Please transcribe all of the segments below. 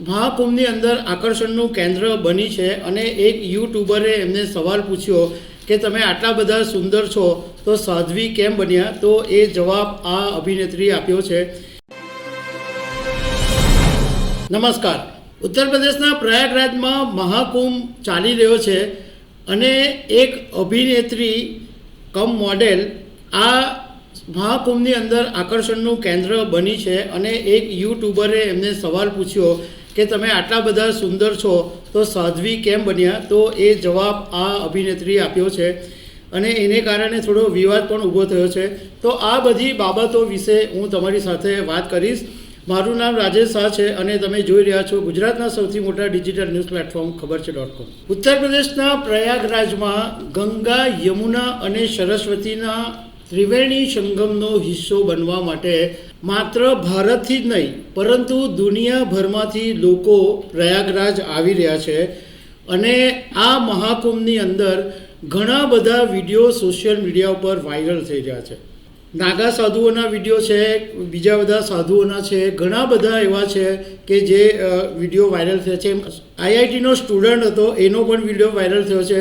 મહાકુંભની અંદર આકર્ષણનું કેન્દ્ર બની છે અને એક યુટ્યુબરે એમને સવાલ પૂછ્યો કે તમે આટલા બધા સુંદર છો તો સાધ્વી કેમ બન્યા? તો એ જવાબ આ અભિનેત્રી આપ્યો છે। નમસ્કાર। ઉત્તર પ્રદેશના પ્રયાગરાજમાં મહાકુંભ ચાલી રહ્યો છે અને એક અભિનેત્રી કમ મોડેલ આ મહાકુંભની અંદર આકર્ષણનું કેન્દ્ર બની છે અને એક યુટ્યુબરે એમને સવાલ પૂછ્યો કે તમે આટલા બધા સુંદર છો તો સાધ્વી કેમ બન્યા? તો એ જવાબ આ અભિનેત્રી આપ્યો છે અને એને કારણે થોડો વિવાદ પણ ઊભો થયો છે। તો આ બધી બાબતો વિશે હું તમારી સાથે વાત કરીશ। મારું નામ રાજેશ શાહ છે અને તમે જોઈ રહ્યા છો ગુજરાતના સૌથી મોટા ડિજિટલ ન્યૂઝ પ્લેટફોર્મ ખબર છે.com। ઉત્તર પ્રદેશના પ્રયાગરાજમાં ગંગા, યમુના અને સરસ્વતીના ત્રિવેણી સંગમનો હિસ્સો બનવા માટે માત્ર ભારતથી જ નહીં પરંતુ દુનિયાભરમાંથી લોકો પ્રયાગરાજ આવી રહ્યા છે અને આ મહાકુંભની અંદર ઘણા બધા વિડીયો સોશિયલ મીડિયા ઉપર વાયરલ થઈ રહ્યા છે। નાગા સાધુઓના વિડીયો છે, બીજા બધા સાધુઓના છે, ઘણા બધા એવા છે કે જે વિડીયો વાયરલ થયા છે। આઈઆઈટીનો સ્ટુડન્ટ હતો એનો પણ વિડીયો વાયરલ થયો છે,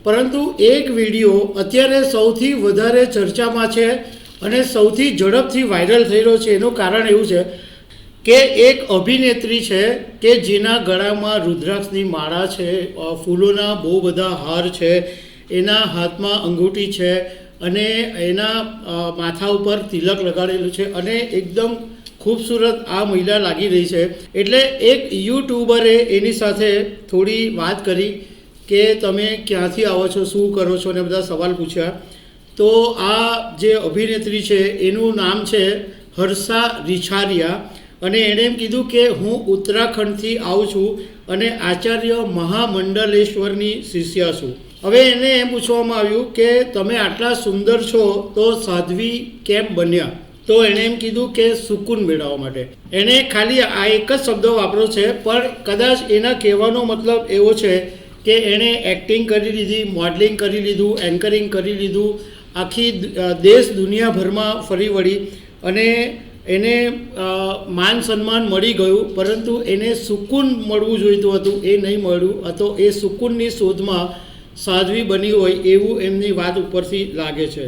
પરંતુ એક વિડીયો અત્યારે સૌથી વધારે ચર્ચામાં છે અને સૌથી ઝડપથી વાયરલ થઈ રહ્યો છે। એનું કારણ એવું છે કે એક અભિનેત્રી છે કે જેના ગળામાં રુદ્રાક્ષની માળા છે, ફૂલોના બહુ બધા હાર છે, એના હાથમાં અંગૂઠી છે અને એના માથા ઉપર તિલક લગાડેલું છે અને એકદમ ખૂબસૂરત આ મહિલા લાગી રહી છે। એટલે એક યુટ્યુબરે એની સાથે થોડી વાત કરી કે તમે ક્યાંથી આવો છો, શું કરો છો અને બધા સવાલ પૂછ્યા। તો આ જે અભિનેત્રી છે એનું નામ છે હર્ષા રિછારિયા અને એણે એમ કીધું કે હું ઉત્તરાખંડથી આવું છું અને આચાર્ય મહામંડલેશ્વરની શિષ્ય છું। હવે એને એમ પૂછવામાં આવ્યું કે તમે આટલા સુંદર છો તો સાધ્વી કેમ બન્યા? તો એણે એમ કીધું કે સુકૂન મેળવવા માટે। એણે ખાલી આ એક જ શબ્દ વાપર્યો છે, પણ કદાચ એના કહેવાનો મતલબ એવો છે કે એણે એક્ટિંગ કરી લીધી, મોડલિંગ કરી લીધું, એન્કરિંગ કરી લીધું, આખી દેશ દુનિયાભરમાં ફરી વળી અને એને માન સન્માન મળી ગયું, પરંતુ એને સુકૂન મળવું જોઈતું હતું, એ નહીં મળ્યું। તો એ સુકૂનની શોધમાં સાધ્વી બની હોય એવું એમની વાત ઉપરથી લાગે છે।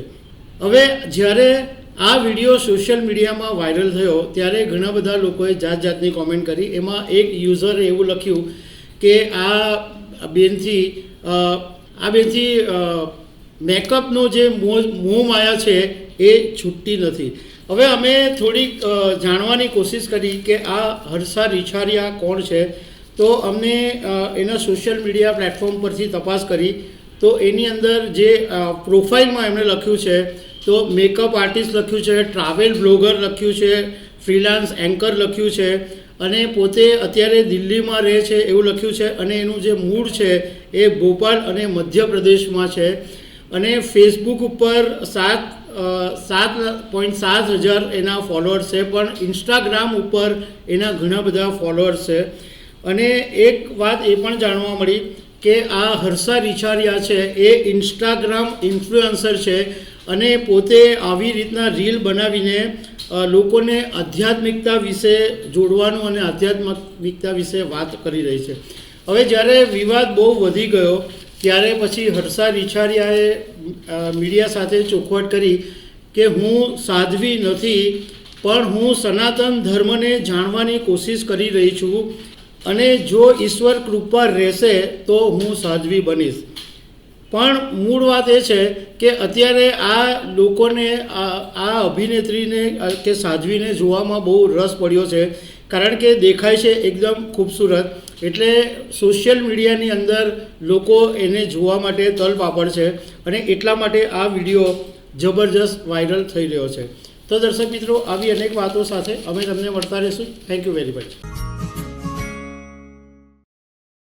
હવે જ્યારે આ વિડીયો સોશિયલ મીડિયામાં વાયરલ થયો ત્યારે ઘણા બધા લોકોએ જાત જાતની કોમેન્ટ કરી। એમાં એક યુઝરે એવું લખ્યું કે આ બેનથી મેકઅપનો જે મોહ માયા છે એ છૂટતી નથી। હવે અમે થોડીક જાણવાની કોશિશ કરી કે આ હર્ષા રિછારિયા કોણ છે। તો અમને એના સોશિયલ મીડિયા પ્લેટફોર્મ પરથી તપાસ કરી તો એની અંદર જે પ્રોફાઇલમાં એમણે લખ્યું છે તો મેકઅપ આર્ટિસ્ટ લખ્યું છે, ટ્રાવેલ બ્લોગર લખ્યું છે, ફ્રીલાન્સ એન્કર લખ્યું છે અને પોતે અત્યારે દિલ્હીમાં રહે છે એવું લખ્યું છે અને એનું જે મૂળ છે એ ભોપાલ અને મધ્યપ્રદેશમાં છે અને ફેસબુક ઉપર 7.7 એના ફોલોઅર્સ છે, પણ ઇન્સ્ટાગ્રામ ઉપર એના ઘણા બધા ફોલોઅર્સ છે। અને એક વાત એ પણ જાણવા મળી કે આ હર્ષા રિછારિયા છે એ ઇન્સ્ટાગ્રામ ઇન્ફ્લુએન્સર છે અને પોતે આવી રીતના રીલ બનાવીને લોકોને આધ્યાત્મિકતા વિશે જોડવાનું અને આધ્યાત્મિકતા વિશે વાત કરી રહી છે। હવે જ્યારે વિવાદ બહુ વધી ગયો ત્યારે પછી હર્ષા રિછારિયાએ મીડિયા સાથે ચોખવટ કરી કે હું સાધ્વી નથી, પણ હું સનાતન ધર્મને જાણવાની કોશિશ કરી રહી છું અને જો ઈશ્વર કૃપા રહેશે તો હું સાધ્વી બનીશ। પણ મૂળ વાત એ છે કે અત્યારે આ લોકોને આ અભિનેત્રીને કે સાધ્વીને જોવામાં બહુ રસ પડ્યો છે, કારણ કે દેખાય છે એકદમ ખૂબસૂરત, એટલે સોશિયલ મીડિયાની અંદર લોકો એને જોવા માટે તલપાપડ છે અને એટલા માટે આ વિડીયો જબરજસ્ત વાયરલ થઈ રહ્યો છે। તો દર્શક મિત્રો, આવી અનેક વાતો સાથે અમે તમને મળતા રહીશું। Thank you very much.